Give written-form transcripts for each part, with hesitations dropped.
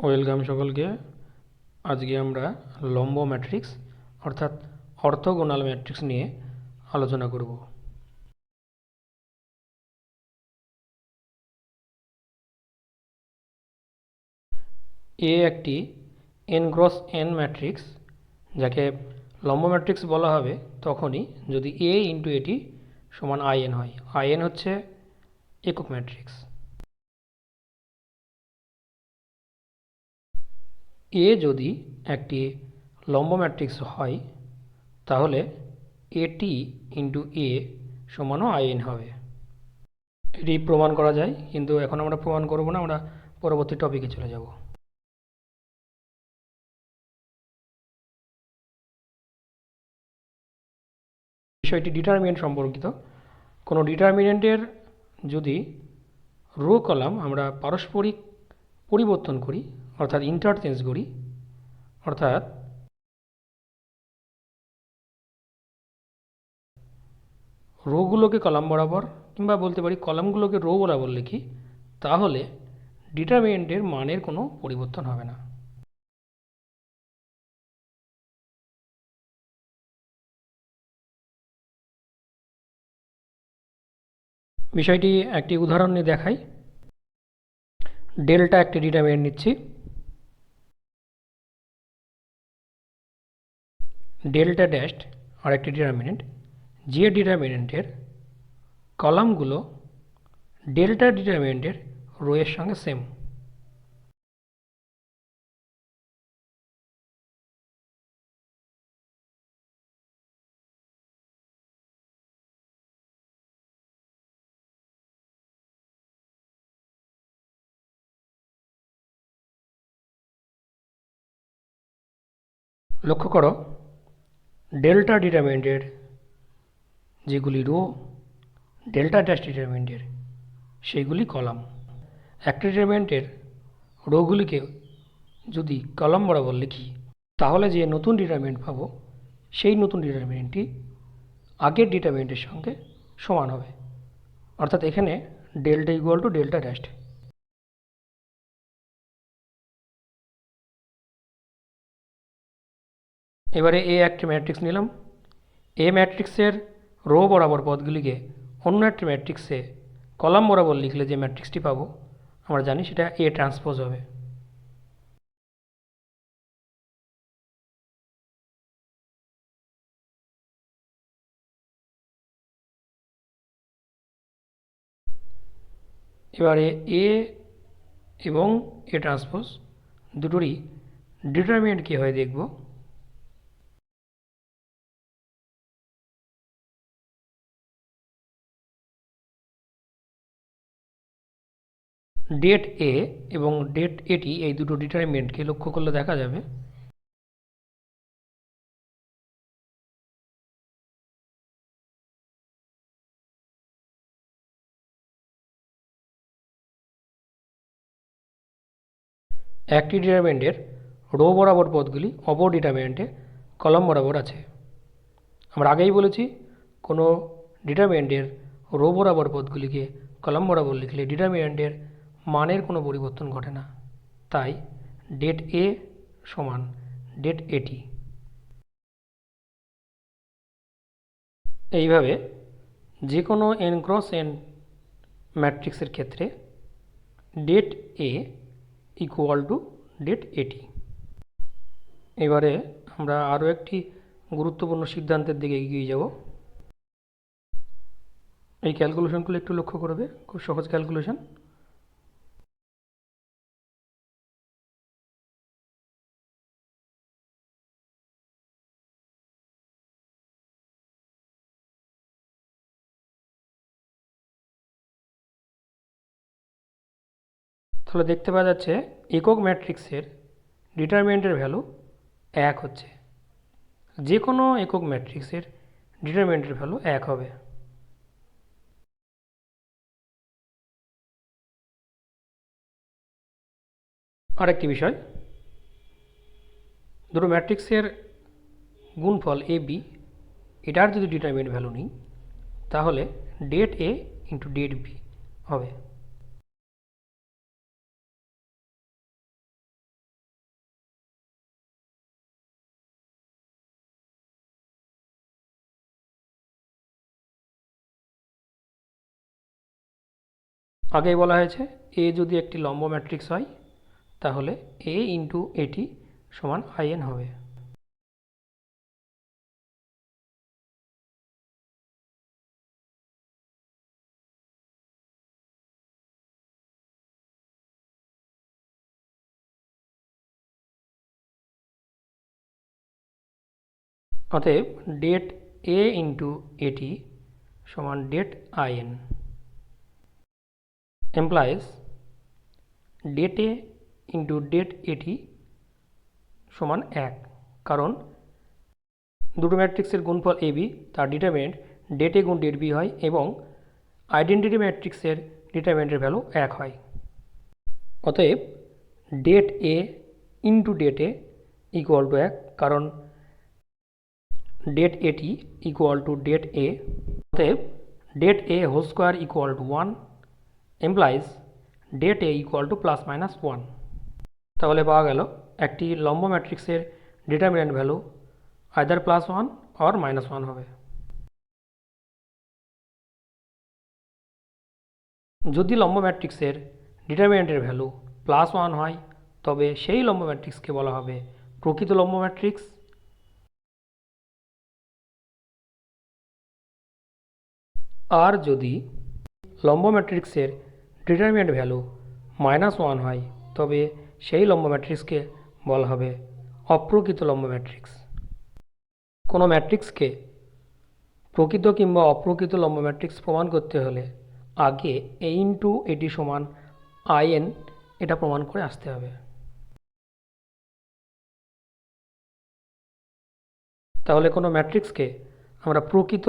Welcome সকলকে। আজকে আমরা লম্ব ম্যাট্রিক্স অর্থাৎ অর্থোগোনাল ম্যাট্রিক্স নিয়ে আলোচনা করব। এ একটি n ক্রস n ম্যাট্রিক্স, যাকে লম্ব ম্যাট্রিক্স বলা হবে তখনই যদি a ইন্টু এটি সমান in হয়। in হচ্ছে একক ম্যাট্রিক্স। এ যদি একটি লম্ব ম্যাট্রিক্স হয় তাহলে এটি ইন্টু এ সমানও in হবে। এটি প্রমাণ করা যায়, কিন্তু এখন আমরা প্রমাণ করব না, আমরা পরবর্তী টপিকে চলে যাব। বিষয়টি ডিটারমিনেন্ট সম্পর্কিত। কোনো ডিটারমিনেন্টের যদি রো কলাম আমরা পারস্পরিক পরিবর্তন করি অর্থাৎ ইন্টারচেঞ্জ করি, অর্থাৎ রোগুলোকে কলাম বরাবর কিংবা বলতে পারি কলামগুলোকে রো বরাবর লিখি, তাহলে ডিটারমিনেন্টের মানের কোনো পরিবর্তন হবে না। বিষয়টি একটি উদাহরণ নিয়ে দেখাই। ডেল্টা একটি ডিটারমিনেন্ট নিচ্ছি। ডেল্টা ড্যাশড আর একটি ডিটারমিনেন্ট, যে ডিটারমিনেন্টের কলামগুলো ডেল্টা ডিটারমিনেন্টের রো এর সঙ্গে সেম। লক্ষ্য করো, ডেল্টা ডিটারমিনেন্টের যেগুলি রো, ডেল্টা ড্যাশ ডিটারমিনেন্টের সেইগুলি কলাম। একটা ডিটারমিনেন্টের রোগুলিকে যদি কলাম বরাবর লিখি, তাহলে যে নতুন ডিটারমিনেন্ট পাবো সেই নতুন ডিটারমিনেন্টটি আগের ডিটারমিনেন্টের সঙ্গে সমান হবে, অর্থাৎ এখানে delta equal to delta dashed. এবারে এ একটি ম্যাট্রিক্স নিলাম। এ ম্যাট্রিক্সের রো বরাবর পদগুলিকে অন্য একটি ম্যাট্রিক্সে কলাম বরাবর লিখলে যে ম্যাট্রিক্সটি পাবো আমরা জানি সেটা এ ট্রান্সপোজ হবে। এবারে এ এবং এ ট্রান্সপোজ দুটোরই ডিটারমিনেন্ট কী হয় দেখব। ডেট এ এবং ডেট এটি এই দুটো ডিটারমিনেন্টকে লক্ষ্য করলে দেখা যাবে একটি ডিটারমিনেন্টের রো বরাবর পদগুলি অপর ডিটারমিনেন্টে কলাম বরাবর আছে। আমরা আগেই বলেছি কোনো ডিটারমিনেন্টের রো বরাবর পদগুলিকে কলাম বরাবর লিখলে ডিটারমিনেন্টের মানের কোনো পরিবর্তন ঘটে না। তাই ডেট এ সমান ডেট এটি। এইভাবে যে কোনো n ক্রস n ম্যাট্রিক্সের ক্ষেত্রে det A equal to det A T. এবারে আমরা আরও একটি গুরুত্বপূর্ণ সিদ্ধান্তের দিকে এগিয়ে যাব। এই ক্যালকুলেশনগুলো একটু লক্ষ্য করবে, খুব সহজ ক্যালকুলেশন। তাহলে দেখতে পাওয়া যাচ্ছে একক ম্যাট্রিক্সের ডিটারমিনেন্টের ভ্যালু 1 হচ্ছে। যে কোনো একক ম্যাট্রিক্সের ডিটারমিনেন্টের ভ্যালু 1 হবে। আরেকটি বিষয়, দুটো ম্যাট্রিক্সের গুণফল এ বি, এটার যদি ডিটারমিনেন্ট ভ্যালু নিই তাহলে det A into date B হবে। আগেই বলা হয়েছে এ যদি একটি লম্ব ম্যাট্রিক্স হয় তাহলে এ ইন্টু এটি সমান আইএন হবে। অতএব ডেট এ ইন্টু এটি সমান det I N implies det A into det A T সমান 1, কারণ দুটো ম্যাট্রিক্সের গুণফল এ বি তার ডিটারমিনেন্ট ডেট এ গুণ ডেট বি হয় এবং আইডেন্টিটি ম্যাট্রিক্সের ডিটারমিনেন্টের ভ্যালু 1 হয়। অতএব det A into det A equal to 1, কারণ det A T equal to det A. অতএব det A whole square equal to 1 implies det A equal to plus minus 1। তাহলে পাওয়া গেল একটি লম্ব ম্যাট্রিক্সের determinant value either plus 1 or minus 1 হবে। যদি লম্ব ম্যাট্রিক্সের ডিটারমিনেন্টের ভ্যালু প্লাস 1 হয় তবে সেই লম্ব ম্যাট্রিক্সকে বলা হবে প্রকৃত লম্ব ম্যাট্রিক্স। আর যদি লম্ব ম্যাট্রিক্সের ডিটারমিনেন্ট ভ্যালু -1 হয় তবে সেই লম্ব ম্যাট্রিক্সকে বলা হবে অপ্রকৃত লম্ব ম্যাট্রিক্স। কোনো ম্যাট্রিক্সকে প্রকৃত কিংবা অপ্রকৃত লম্ব ম্যাট্রিক্স প্রমাণ করতে হলে আগে এ ইন্টু এটি সমান আইএন এটা প্রমাণ করে আসতে হবে। তাহলে কোনো ম্যাট্রিক্সকে আমরা প্রকৃত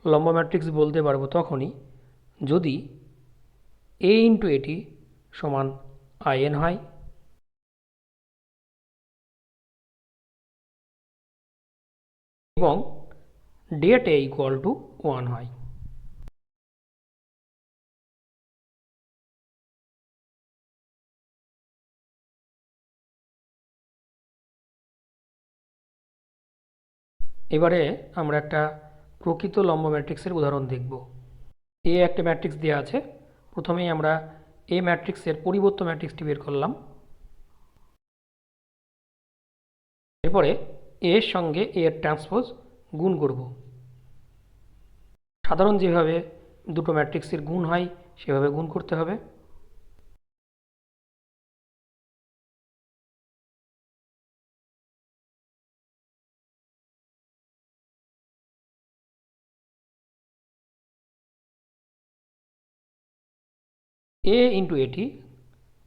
লম্ব ম্যাট্রিক্স বলতে পারবো তখনই যদি এ ইন্টু এটি সমান আইএন হয় এবং ডেট এ ইকুয়াল টু 1 হয়। এবারে আমরা একটা প্রকৃত লম্ব ম্যাট্রিক্সের উদাহরণ দেখব। এ একটা ম্যাট্রিক্স দেওয়া আছে, প্রথমেই আমরা এ ম্যাট্রিক্সের পরিবর্ত ম্যাট্রিক্সটি বের করলাম। এরপরে এর সঙ্গে এর ট্রান্সপোজ গুণ করব। সাধারণ যেভাবে দুটো ম্যাট্রিক্সের গুণ হয় সেভাবে গুণ করতে হবে। এ ইন্টু এটি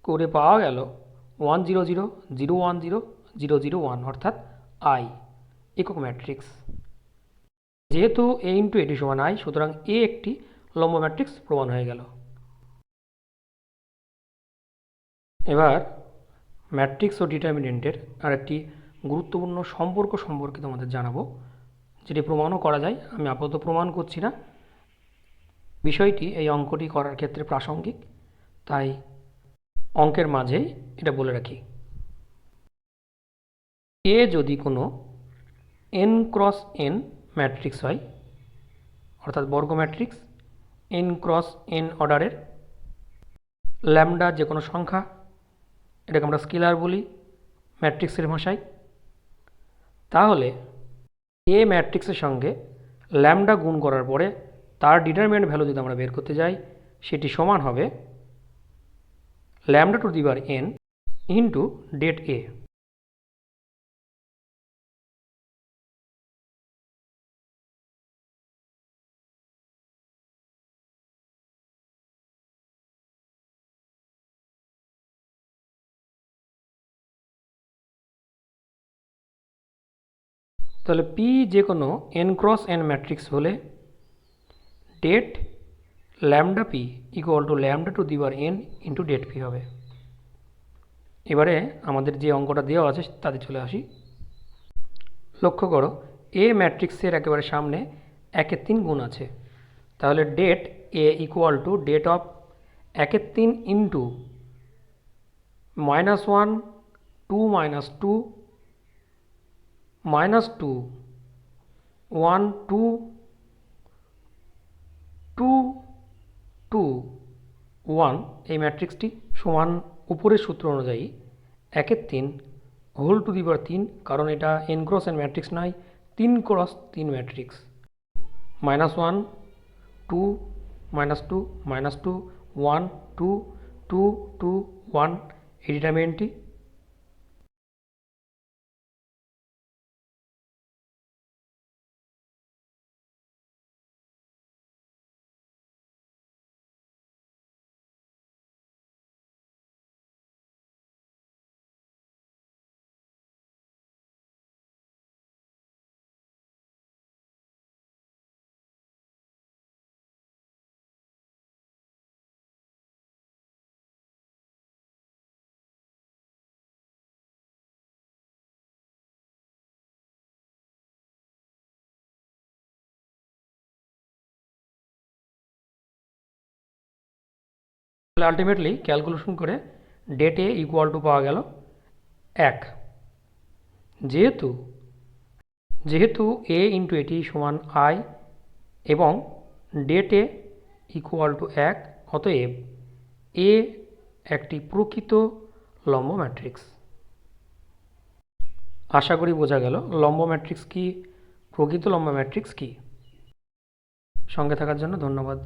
করে পাওয়া গেল 1 0 0 0 1 0 0 0 1 অর্থাৎ আই একক ম্যাট্রিক্স। যেহেতু এ ইন্টু এটি সমান আই সুতরাং এ একটি লম্ব ম্যাট্রিক্স প্রমাণ হয়ে গেল। এবার ম্যাট্রিক্স ও ডিটারমিনেন্টের আরেকটি গুরুত্বপূর্ণ সম্পর্ক সম্পর্কে তোমাদের জানাবো, যেটি প্রমাণও করা যায়। আমি আপাতত প্রমাণ করছি না, বিষয়টি এই অঙ্কটি করার ক্ষেত্রে প্রাসঙ্গিক, তাই অঙ্কের মাঝেই এটা বলে রাখি। এ যদি কোনো n ক্রস n ম্যাট্রিক্স হয় অর্থাৎ বর্গ ম্যাট্রিক্স n ক্রস n অর্ডারের, ল্যামডা যে কোনো সংখ্যা, এটাকে আমরা স্কেলার বলি ম্যাট্রিক্সের ভাষায়, তাহলে এ ম্যাট্রিক্সের সঙ্গে ল্যামডা গুণ করার পরে তার ডিটারমিনেন্ট ভ্যালু যদি আমরা বের করতে যাই সেটি সমান হবে lambda to the power n into det A. তাহলে পি যে কোনো n ক্রস n ম্যাট্রিক্স হলে det lambda P equal to lambda to the power n into det P হবে। এবারে আমাদের যে অঙ্কটা দেওয়া আছে তাতে চলে আসি। লক্ষ্য করো এ ম্যাট্রিক্সের একেবারে সামনে 1/3 গুণ আছে, তাহলে det A equal to det of 1/3 into -1 2 -2 -2 1 2 2 2 one এই ম্যাট্রিক্সটি সমান উপরের সূত্র অনুযায়ী 1/3 হোল টু দি পাওয়ার 3, কারণ এটা n ক্রস n ম্যাট্রিক্স নয়, 3x3 ম্যাট্রিক্স। -1 2 -2 -2 1 2 2 2 1 এই ডিটারমিনেন্টটি আলটিমেটলি ক্যালকুলেশন করে ডেট এ ইকুয়াল টু পাওয়া গেল 1। যেহেতু যেহেতু এ ইন্টু এটি সমান আই এবং ডেট এ ইকুয়াল টু 1, অতএব এ একটি প্রকৃত লম্ব ম্যাট্রিক্স। আশা করি বোঝা গেল লম্ব ম্যাট্রিক্স কি, প্রকৃত লম্ব ম্যাট্রিক্স কি। সঙ্গে থাকার জন্য ধন্যবাদ।